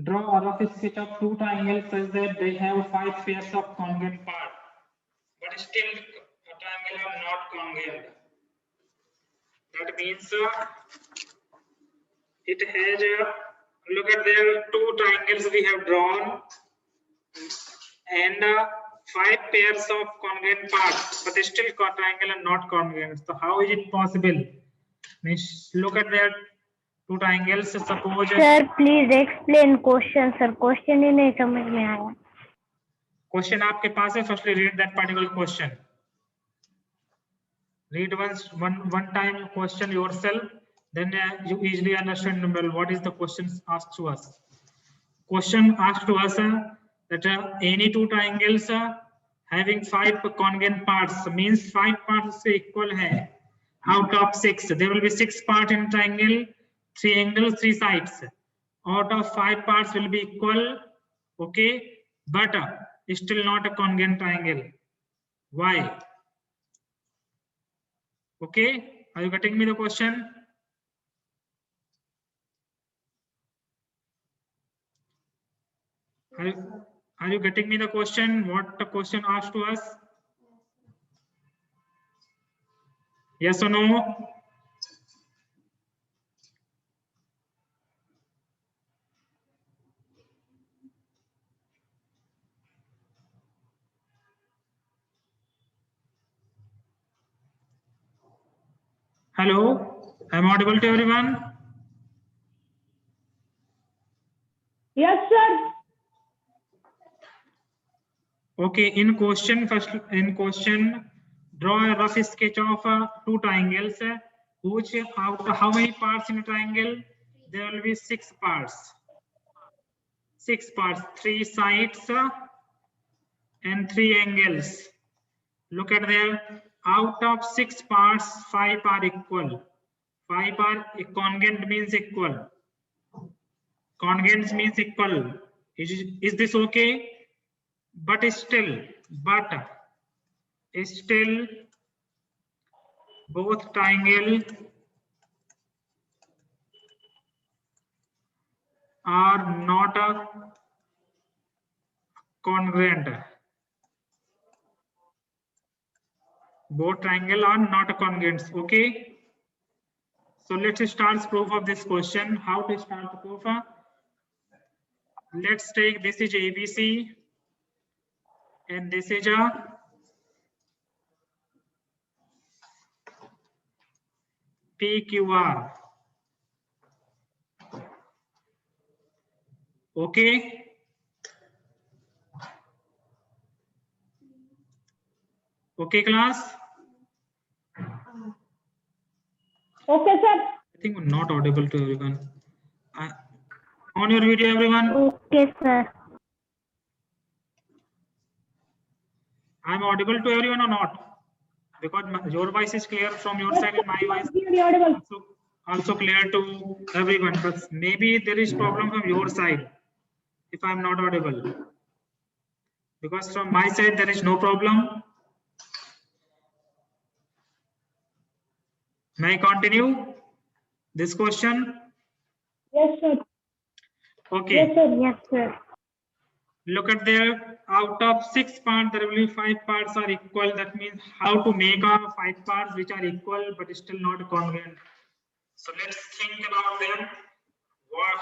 Draw a rough sketch of two triangles such that they have 5 pairs of congruent parts, but still a triangle are not congruent. That means it has look at there, two triangles we have drawn and 5 pairs of congruent parts, but still triangle are not congruent. So how is it possible? Means look at there, two triangles. Suppose sir please explain question sir question ही नहीं समझ में आया question आपके पास है. Firstly read that particular question. Read one time question yourself, then you easily understand well what is the question asked to us. Question asked to us that any two triangles having 5 congruent parts means 5 parts equal hai. Out of 6, there will be 6 parts in triangle, 3 angles, 3 sides. Out of 5 parts will be equal, okay, but still not a congruent triangle. Why? Okay, are you getting me the question? Are you getting me the question? What the question asked to us? Yes or no? Hello, I'm audible to everyone? Yes sir Okay, in question, draw a rough sketch of two triangles. Which how many parts in a triangle? There will be 6 parts. 6 parts, 3 sides and 3 angles. Look at there. Out of 6 parts, 5 are equal. 5 are congruent means equal. Congruent means equal. Is this okay? But still both triangle are not congruent. Both triangle are not congruent. Okay. So let's start proof of this question. How to start the proof? Let's take this is ABC and this is a PQR. Okay. Okay, class. Okay sir I think we're not audible to everyone. On your video, everyone. Okay sir I'm audible to everyone or not? Because your voice is clear from your side and my voice also clear to everyone. But maybe there is problem from your side if I'm not audible. Because from my side there is no problem. May I continue this question? Yes sir Okay. Yes sir Look at there. Out of 6 parts, there will be 5 parts are equal. That means how to make 5 parts which are equal but still not congruent. So let's think about them.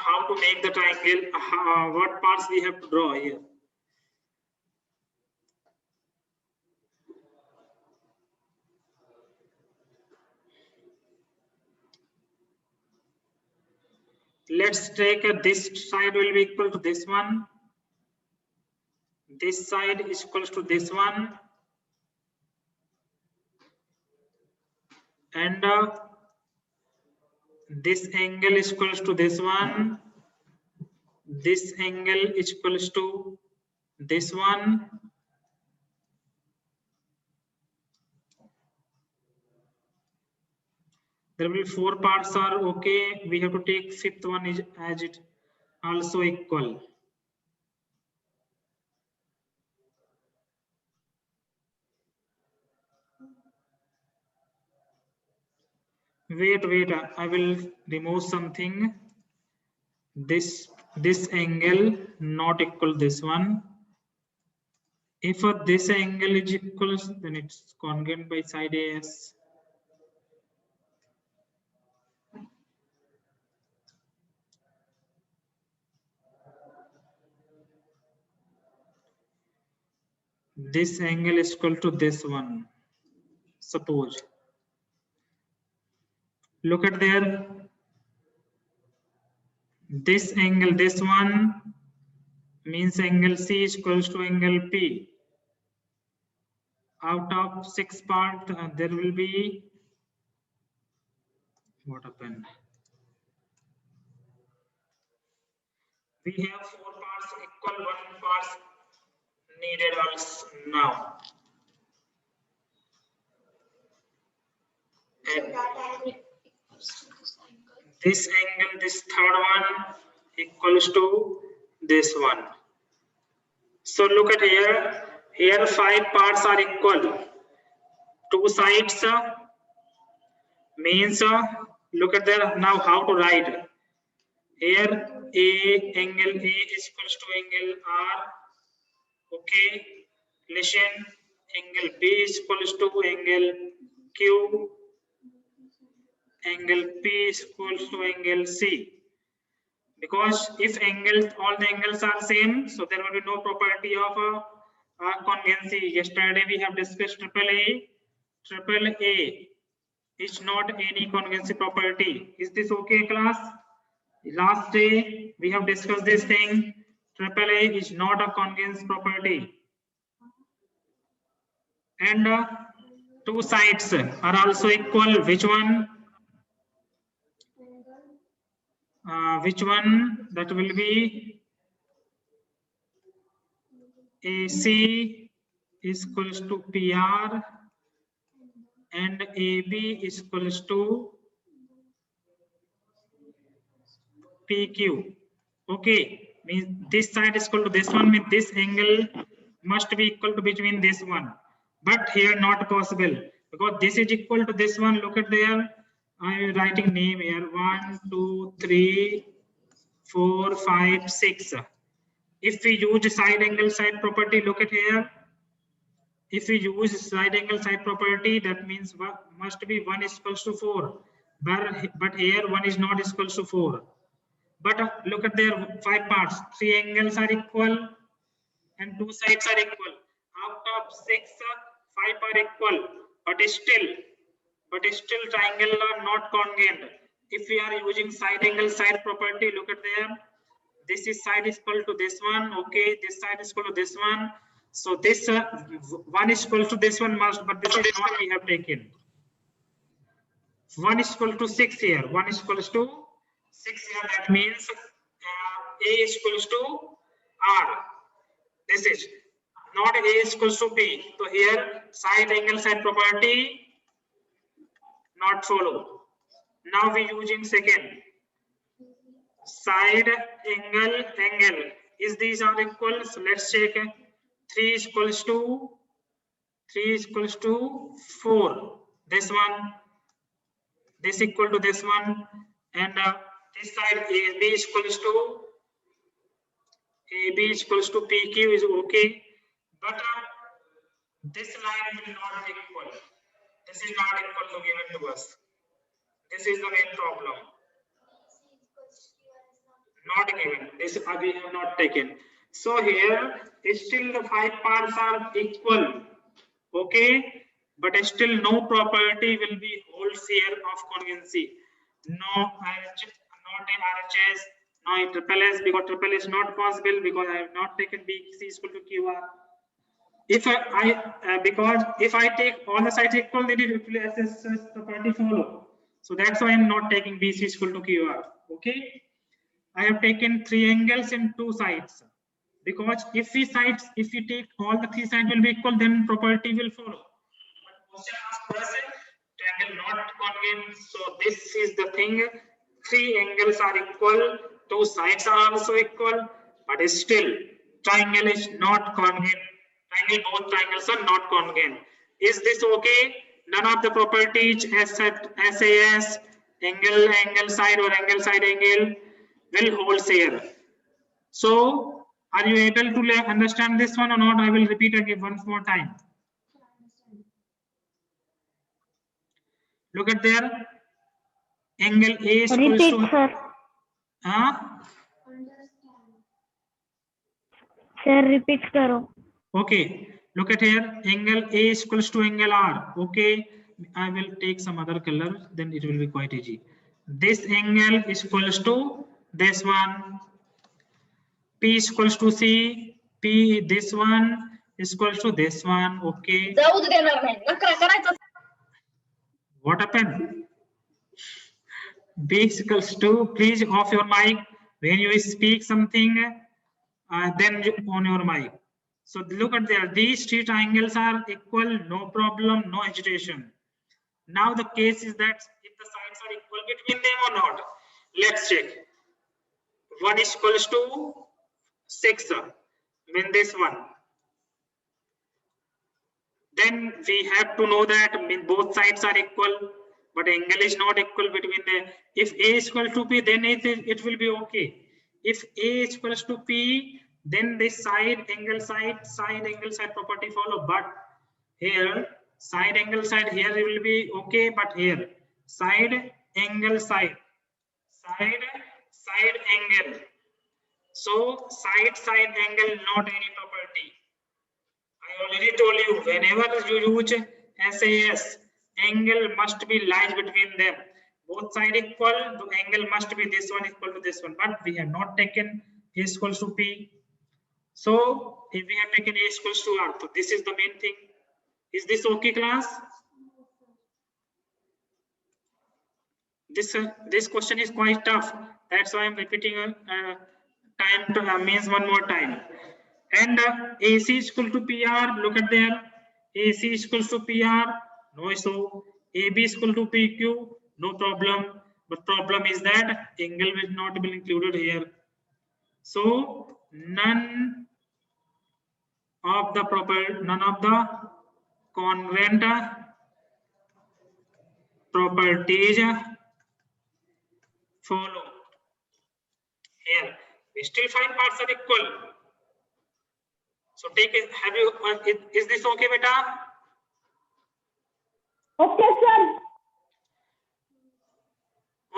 How to make the triangle? What parts we have to draw here? Let's take this side will be equal to this one. This side is equals to this one, and this angle is equals to this one. This angle is equals to this one. There will be 4 parts are okay. We have to take 5th one is as it also equal. Wait, I will remove something. This this angle not equal this one. If this angle is equal, then it's congruent by side AS. This angle is equal to this one. Suppose. Look at there. This angle, this one means angle C is equals to angle P. Out of 6 parts, there will be what happened? We have 4 parts equal, 1 parts needed also now. And this angle, this third one equals to this one. So look at here. Here 5 parts are equal. 2 sides means look at there. Now how to write? Here angle A is equals to angle R. Okay. Listen. Angle B is equals to angle Q. Angle P is equals to angle C. Because if all the angles are same, so there will be no property of congruency. Yesterday we have discussed AAA. AAA is not any congruency property. Is this okay, class? Last day we have discussed this thing. AAA is not a congruence property. And 2 sides are also equal. Which one? Which one? That will be AC is equals to PR and AB is equals to PQ. Okay, means this side is equal to this one, means this angle must be equal to between this one. But here not possible because this is equal to this one. Look at there. I am writing name here. 1, 2, 3, 4, 5, 6. If we use side angle side property, look at here. If we use side angle side property, that means must be 1 is equals to 4. But here 1 is not equals to 4. But look at their 5 parts. 3 angles are equal and 2 sides are equal. Out of 6, 5 are equal. But still triangle are not congruent. If we are using side angle side property, look at there. This is side is equal to this one. Okay, this side is equal to this one. So this 1 is equal to this one must, but this is not we have taken. 1 is equal to 6 here. 1 is equal to 6 here. That means A is equal to R. This is not A is equal to B. So here side angle side property not follow. Now we using second. Side angle. Is these are equal? So let's check. 3 is equals to 4. This one. This equal to this one. And this side AB is equals to PQ is okay. But this line will not be equal. This is not equal to given to us. This is the main problem. Not given. This we have not taken. So here still the 5 parts are equal. Okay, but still no property will be holds here of congruency. No RHS, not in RHS, no in triple S, because triple is not possible because I have not taken BC is equal to QR. If because if I take all the sides equal, then it will SSS property follow. So that's why I am not taking BC is equal to QR. Okay, I have taken 3 angles and 2 sides. Because if we take all the 3 sides will be equal, then property will follow. But question asks us triangle not congruent. So this is the thing. 3 angles are equal, 2 sides are also equal, but still triangle is not congruent. Both triangles are not congruent. Is this okay? None of the properties except SAS, angle side or angle side angle will hold here. So are you able to understand this one or not? I will repeat again once more time. Look at there. Angle A is equals Repeat, to sir. Sir, repeat करो. Okay, look at here. Angle A is equals to angle R. Okay, I will take some other color, then it will be quite easy. This angle is equals to this one. P is equals to C. P, this one is equals to this one. Okay. What happened? B is equals to, please off your mic when you speak something, then you on your mic. So look at there, these three triangles are equal, no problem, no agitation. Now the case is that if the sides are equal between them or not. Let's check. 1 is equals to 6, when this one. Then we have to know that both sides are equal, but angle is not equal between them. If A is equal to P, then it will be okay. If A is equals to P, then this side angle side property follow. But here side angle side here it will be okay, but here side angle side angle. So side angle not any property. I already told you, whenever you use SAS, angle must be lies between them. Both side equal, the angle must be this one equal to this one. But we have not taken A equals to P. So if we have taken A equals to R, so this is the main thing. Is this okay, class? This question is quite tough. That's why I'm repeating time to means one more time. And AC is equal to PR. Look at there. AC is equal to PR. No issue. AB is equal to PQ. No problem. But problem is that angle will not be included here. So none of the congruent properties follow. Here we still find parts are equal. So take it. Have you? Is this okay, beta? Okay, sir.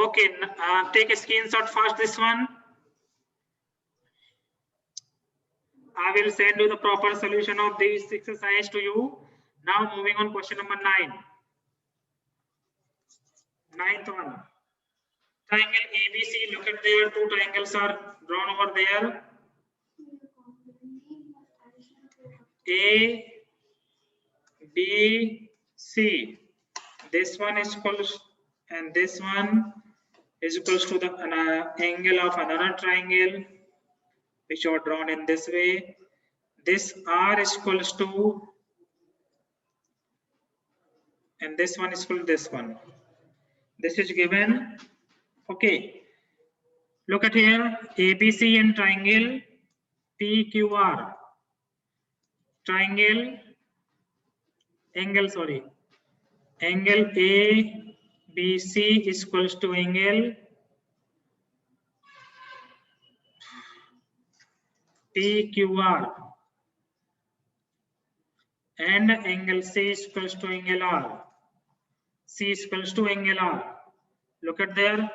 Okay. Take a screenshot first. This one. I will send you the proper solution of this exercise to you. Now moving on, question number 9. Ninth one. Triangle ABC. Look at there. Two triangles are drawn over there. A, B, C. This one is equals, and this one is equals to the angle of another triangle, which are drawn in this way. This R is equals to, and this one is equal to this one. This is given. Okay. Look at here. ABC and triangle PQR. Triangle angle, sorry. Angle ABC is equals to angle PQR. And angle C is equals to angle R. C is equals to angle R. Look at there.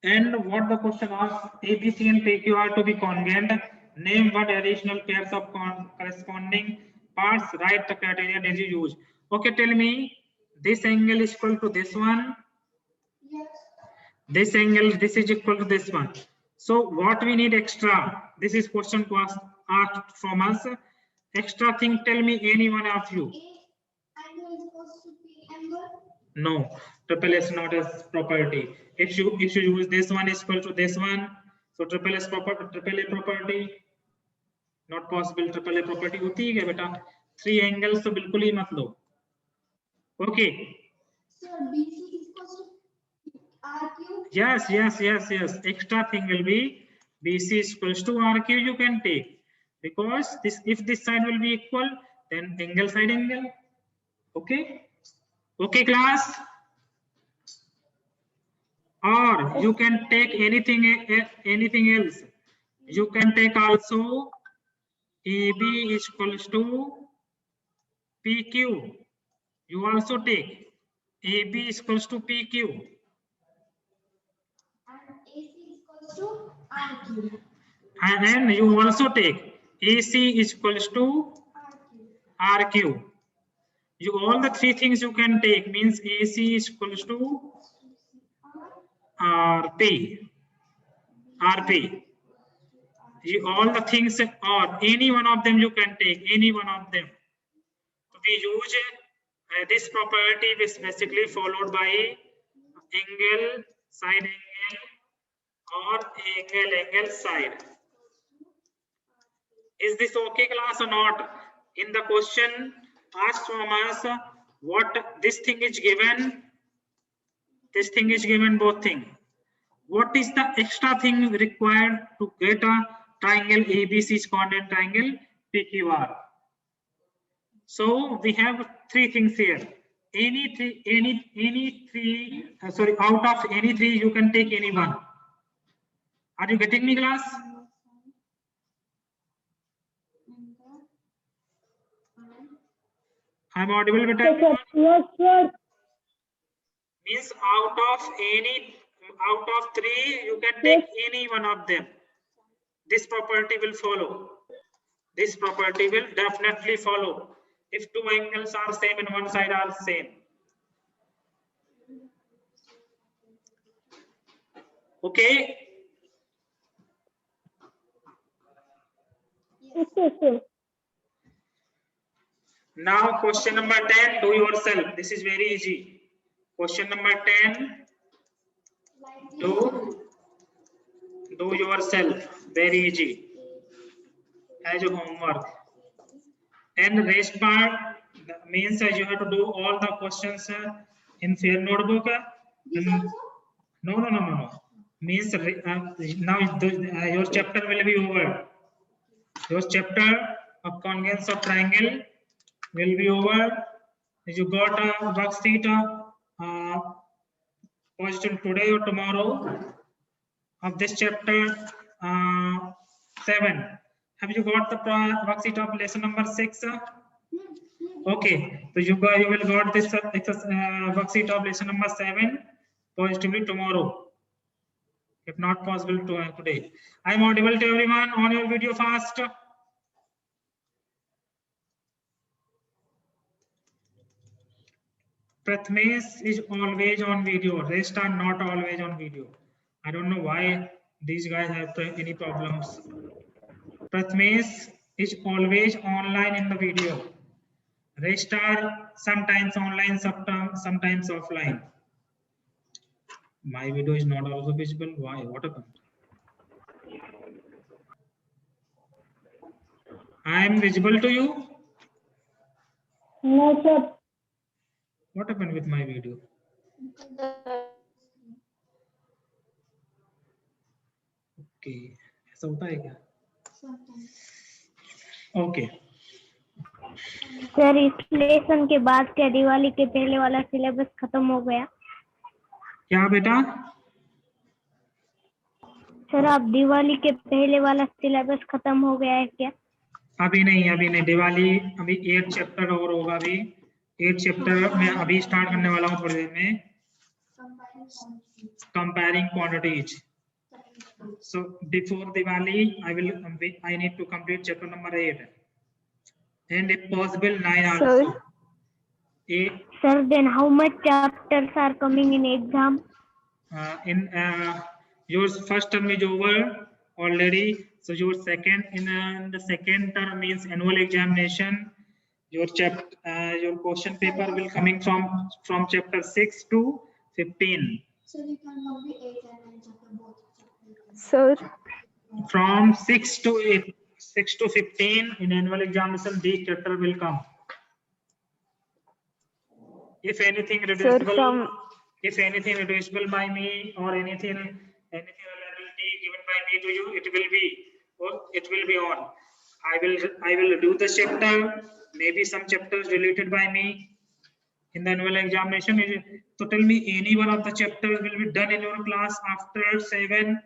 And what the question asks, ABC and PQ are to be congruent. Name what additional pairs of corresponding parts. Write the criteria that you use. Okay, tell me, this angle is equal to this one. Yes. This angle, this is equal to this one. So what we need extra? This is question asked from us. Extra thing, tell me any one of you. Angle is supposed to be angle. No, triple S not as property. If you use this one is equal to this one, so triple S property, triple A property, not possible. Triple A property होती है बेटा. Three angles तो बिल्कुल ही मत लो. Okay. Sir, BC is supposed to RQ. Yes. Extra thing will be BC is equals to RQ. You can take, because this, if this side will be equal, then angle side angle. Okay. Okay, class. or you can take anything else. You can take also AB is equals to PQ. You also take AB is equals to PQ. And AC is equals to RQ. And then you also take AC is equals to RQ. RQ. You all the three things you can take means AC is equals to RP. You, all the things or any one of them you can take any one of them. So we use this property is basically followed by angle, side angle, or angle side. Is this okay, class, or not? In the question asked from us, what this thing is given. This thing is given both things. What is the extra thing required to get a triangle ABC's coordinate triangle PQR? So we have three things here. Out of any three, you can take any one. Are you getting me, class? I'm audible, beta? Yes, sir. Means out of three, you can take any one of them. This property will follow. This property will definitely follow. If two angles are same and one side are same. Okay. Yes, sir. Now question number 10, do yourself. This is very easy. Question number 10, do yourself. Very easy. As your homework. And rest part means you have to do all the questions in fair notebook. No. Means now your chapter will be over. Your chapter of congruence of triangle will be over. You got a worksheet posted today or tomorrow of this chapter 7. Have you got the worksheet of lesson number 6? Okay, so you will got this worksheet of lesson number 7 positively tomorrow. If not possible to today. I am audible to everyone on your video fast. Prathamesh is always on video. Rest are not always on video. I don't know why these guys have any problems. Prathamesh is always online in the video. Rest are sometimes online, sometimes offline. My video is not also visible. Why? What happened? I am visible to you. No, sir. What happened with my video? Okay, ऐसा होता है क्या? Okay. Sir इस lesson के बाद क्या दिवाली के पहले वाला सिलेबस खत्म हो गया? क्या बेटा? सर आप दिवाली के पहले वाला सिलेबस खत्म हो गया है क्या? अभी नहीं दिवाली अभी 8 चैप्टर और होगा अभी 8 चैप्टर में अभी स्टार्ट करने वाला हूँ थोड़ी देर में. Comparing quantities. So before Diwali, I need to complete chapter number 8 and if possible 9 also. Sir, then how much chapters are coming in exam? Your first term is over already. So your second the second term means annual examination. Your question paper will coming from chapter 6 to 15. So you can complete 8 and 9 chapter both. Sir, From 6 to 15 in annual examination, these chapter will come. If anything reducible, by me or anything availability given by me to you, it will be on. I will do the chapter. Maybe some chapters deleted by me. in the annual examination. So tell me, any one of the chapters will be done in your class after 7?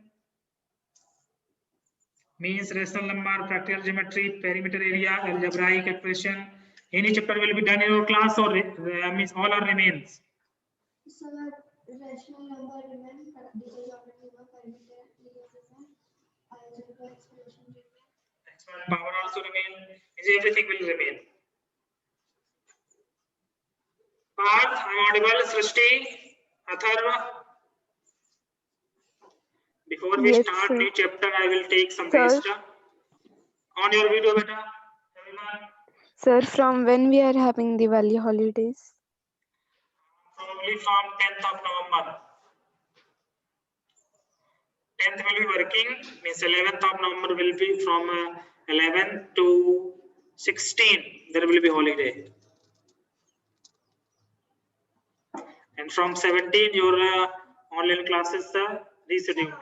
Means rational number, practical geometry, perimeter area, algebraic equation. Any chapter will be done in your class, or means all are remains? So rational number remain, practical geometry remain, perimeter area remain, algebra expression remain. Exponent power also remain. Is everything will remain? Parth, I'm audible. Srishti, Atharva. Before we Yes, start sir. new chapter, I will take some Sir. rest. On your video, beta. Everyone. Sir, from when we are having Diwali holidays? Probably from 10th of November. 10th will be working, means 11th of November will be from 11 to 16. There will be holiday. And from 17, your online classes rescheduled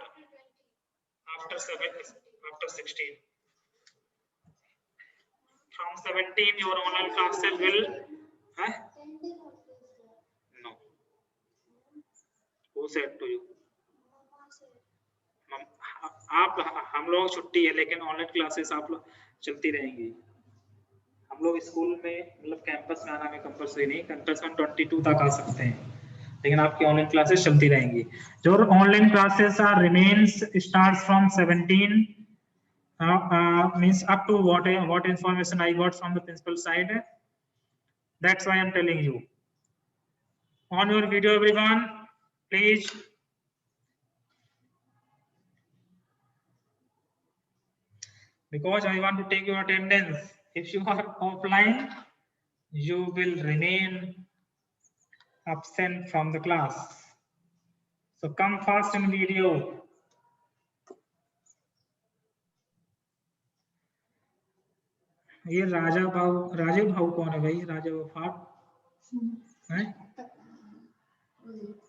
after 16. From 17, your online classes will. Huh? No. Who said to you? आप हम लोग छुट्टी है, लेकिन online classes आप लोग चलती रहेंगी. हम लोग स्कूल में मतलब कैंपस में आना में कंपल्सरी नहीं, कैंपस में 22 तक आ सकते हैं, लेकिन आपकी ऑनलाइन क्लासेस चलती रहेंगी. जो online classes are remains starts from 17 means up to what information I got from the principal side. That's why I'm telling you. On your video, everyone, please. Because I want to take your attendance. If you are offline, you will remain absent from the class. So come fast in video. ये राजा भाऊ कौन है भाई? राजा फाड़ है?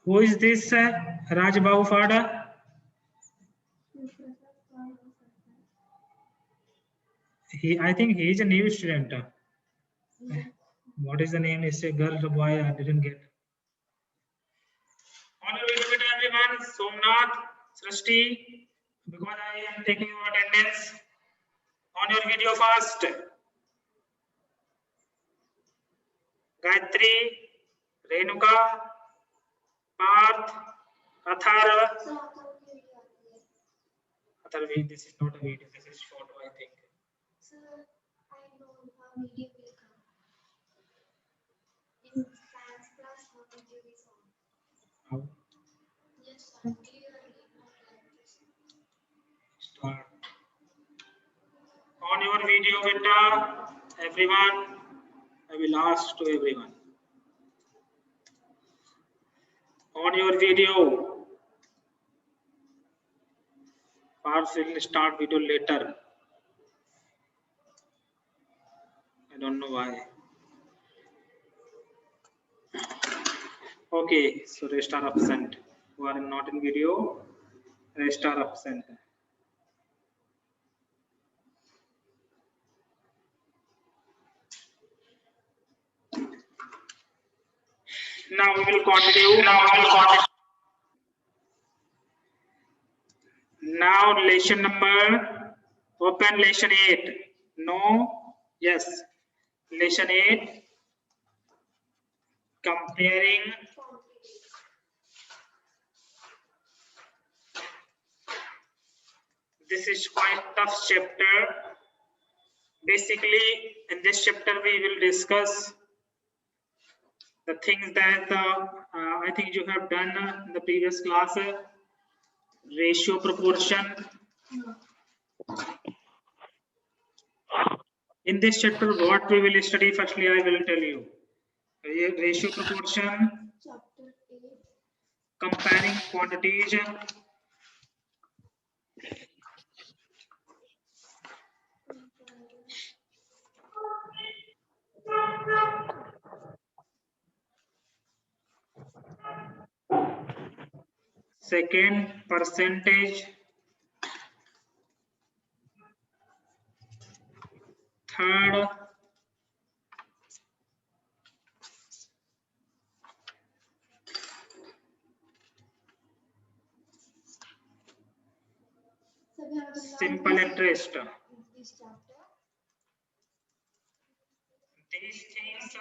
Who is this Raj Babu Fada? I think he is a new student. What is the name? Is a girl or boy? I didn't get. On your video, everyone, Somnath, Srishti, because I am taking your attendance. On your video first. Gayatri, Renuka, Parth, Atharva. Atharva, this is not a video, this is photo, I think. Sir, I know how video will come. In science class, how video is on. How? Yes, sir, clearly, not like this. Start. On your video, beta, everyone, I will ask to everyone. On your video, Parth will start video later. I don't know why. Okay, so rest are absent. Who are not in video, rest are absent. Now we will continue. Now lesson number, open lesson 8. No, yes. Lesson 8, comparing this is quite tough chapter. Basically, in this chapter we will discuss the things that I think you have done in the previous class. Ratio, proportion. In this chapter, what we will study, firstly I will tell you. Ratio, proportion, Chapter 8. comparing quantities, second, percentage, third, simple interest. This chapter. These things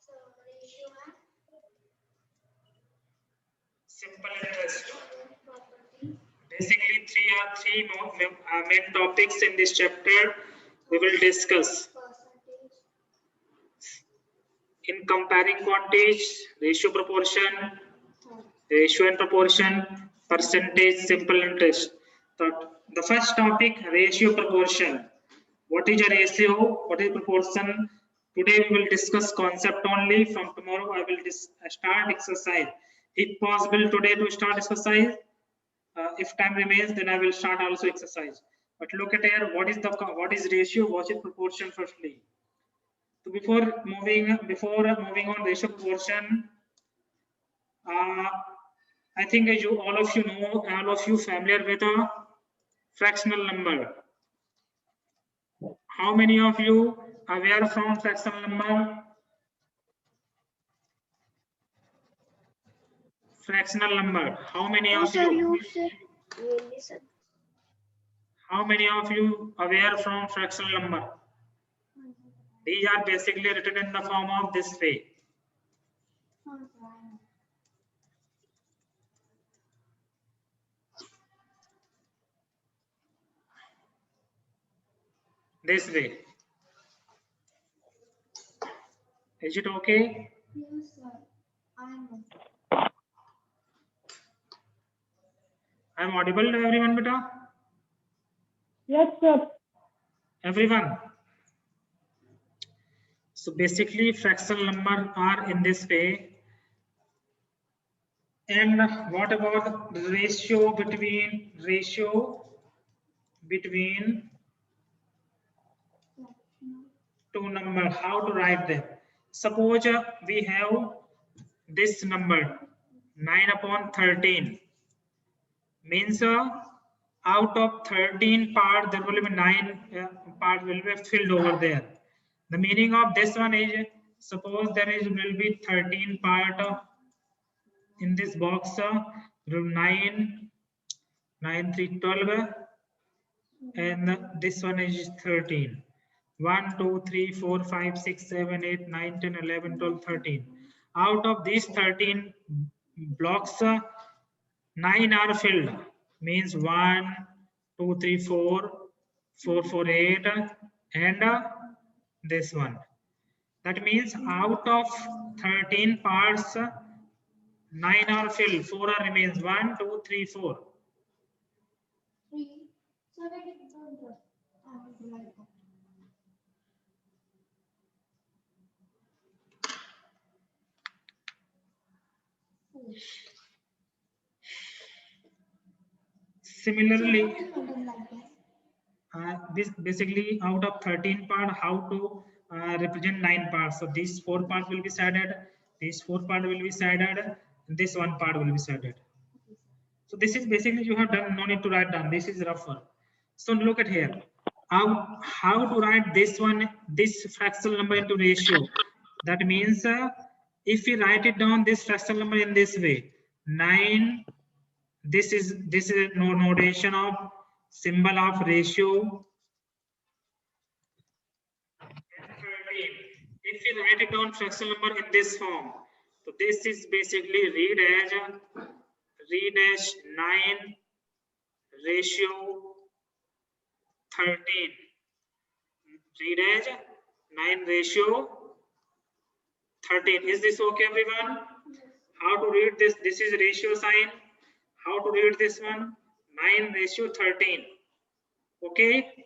So ratio and simple interest. property. Basically, three main topics in this chapter we will discuss. Percentage. In comparing quantities, ratio proportion, ratio and proportion, percentage, simple interest. The first topic, ratio proportion. What is a ratio? What is proportion? Today we will discuss concept only. From tomorrow I will start exercise. If possible today to start exercise. If time remains, then I will start also exercise. But look at here. What is ratio? What is proportion? Firstly. So before moving on ratio proportion, I think all of you familiar with a fractional number. How many of you aware from fractional number? Fractional number. How many of you? How many of you aware from fractional number? These are basically written in the form of this way. This way. Is it okay? Yes, sir. I know. I am audible to everyone, beta? Yes, sir. Everyone. So basically, fractional numbers are in this way. And what about the ratio between two numbers? How to write them? Suppose we have this number 9/13 means out of 13 part there will be 9 part will be filled over there. The meaning of this one is, suppose will be 13 part in this box, 9 3 12, and this one is 13. 1 2 3 4 5 6 7 8 9 10 11 12 13. Out of these 13 blocks, 9 are filled, means 1 2 3 4 4 4 8 and this one. That means out of 13 parts, 9 are filled, 4 are remains. 1 2 3 4. 3. So I will write that. Similarly, Like that. this basically out of 13 part, how to represent 9 parts. So these 4 parts will be shaded, these 4 part will be shaded, this one part will be shaded. So this is basically you have done, no need to write down. This is rougher. So look at here. How to write this one, this fractional number into ratio? That means if we write it down, this fractional number in this way, 9. This is no notation of symbol of ratio. And 13. If we write it down fractional number in this form, so this is basically read as 9 ratio 13. Read as 9 ratio 13. Is this okay, everyone? How to read this? This is ratio sign. How to read this one? 9 ratio 13. Okay.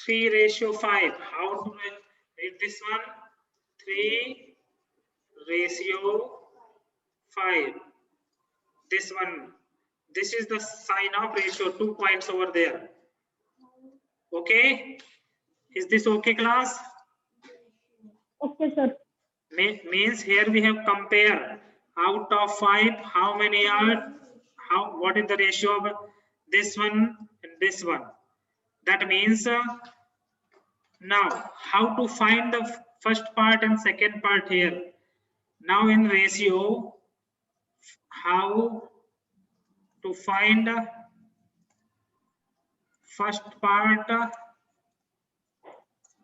3 ratio 5. How to read this one? 3 ratio 5. This one. This is the sign of ratio. 2 points over there. Okay. Is this okay, class? Okay, sir. Means here we have compare out of 5 how many are what is the ratio of this one and this one? That means now how to find the first part and second part here. Now in ratio, how to find first part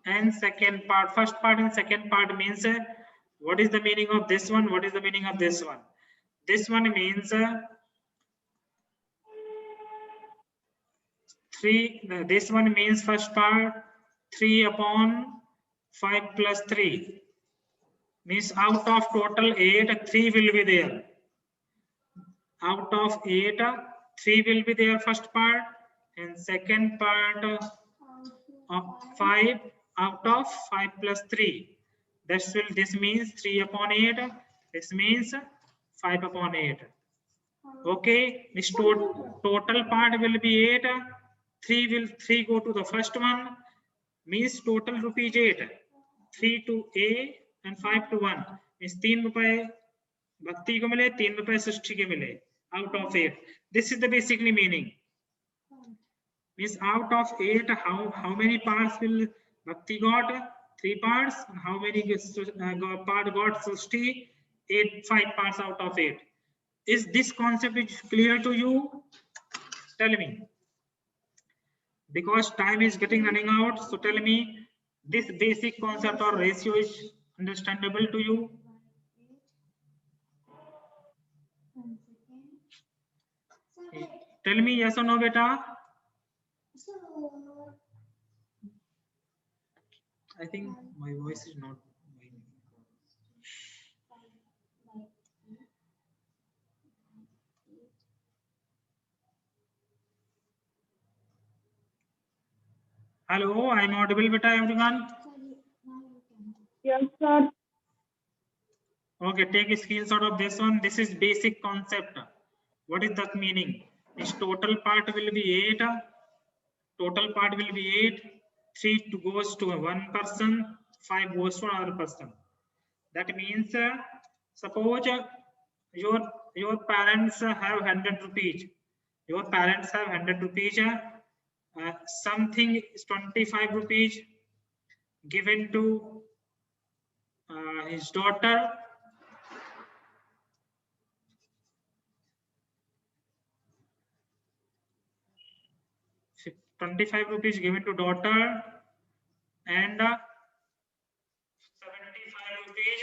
and second part. First part and second part means what is the meaning of this one? What is the meaning of this one? This one means 3. This one means first part 3/5 plus 3 means out of total 8, 3 will be there. Out of 8, 3 will be there first part, and second part of 5 out of 5 plus 3. This means 3/8. This means 5/8. Okay, this total part will be 8. 3 go to the first one, means total rupees 8. 3 to A and 5 to 1 means 3 रुपए भक्ति को मिले, 3 रुपए सृष्टि के मिले out of 8. This is the basically meaning. Means out of 8, how many parts will Bhakti got? 3 parts. And how many part got Srishti? 5 parts out of 8. Is this concept is clear to you? Tell me. Because time is running out, so tell me, this basic concept or ratio is understandable to you? Tell me yes or no, beta. I think my voice is not. Hello, I am audible, beta, everyone? Yes, sir. Okay, take a screenshot of this one. This is basic concept. What is that meaning? This total part will be 8. Total part will be 8. 3 goes to one person, 5 goes to another person. That means, suppose your parents have 100 rupees. Your parents have 100 rupees. Something is 25 rupees given to his daughter. ₹25 given to daughter and 75 rupees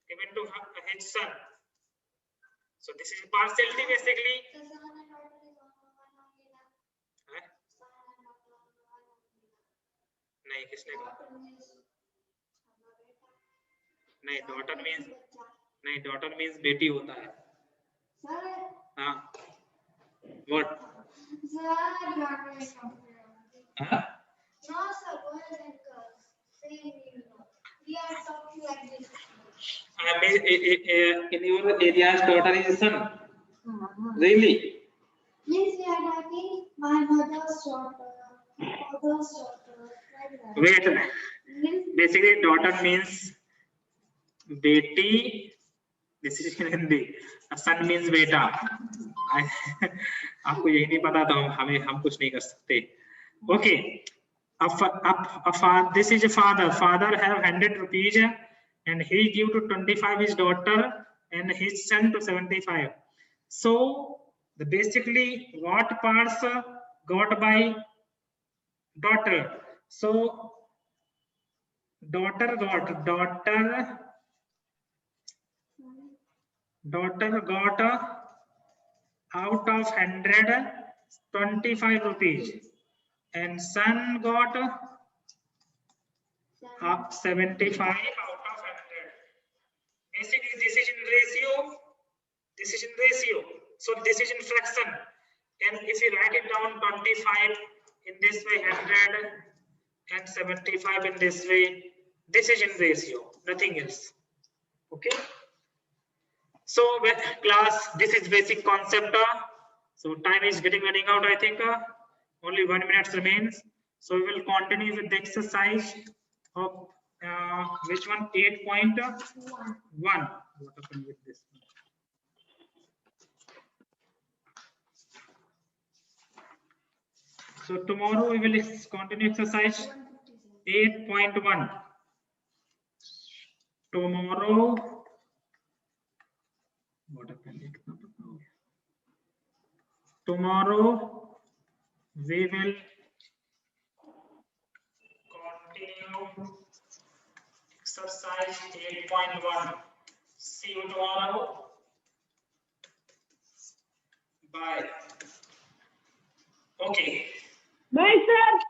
given to his son. So this is partiality basically. नहीं किसने कहा? नहीं daughter means बेटी होता है. हाँ. What? Huh? No, sir, boys and girls. Same, we are talking like this. In your area's daughter is son. Really? Means we are talking my mother's daughter, father's daughter, like that. Wait. Basically, daughter means beti. This is in Hindi. Son means beta. आपको यही नहीं पता तो हम कुछ नहीं कर सकते. Okay. This is a father. Father have 100 rupees and he give to 25 his daughter and his son to 75. So basically what parts got by daughter? So daughter got out of 100 25 rupees and son got 75 out of 100. Basically this is in ratio, so this is in fraction, and if you write it down 25 in this way, 100 and 75 in this way, this is in ratio, nothing else. Okay, so class, this is basic concept. So time is running out, I think. Only 1 minute remains. So we will continue with the exercise of which one? 8.1. What happened with this one? So tomorrow we will continue exercise 8.1. Tomorrow, what happened? Tomorrow we will continue exercise 8.1. See you tomorrow. Bye. Okay. Bye, sir.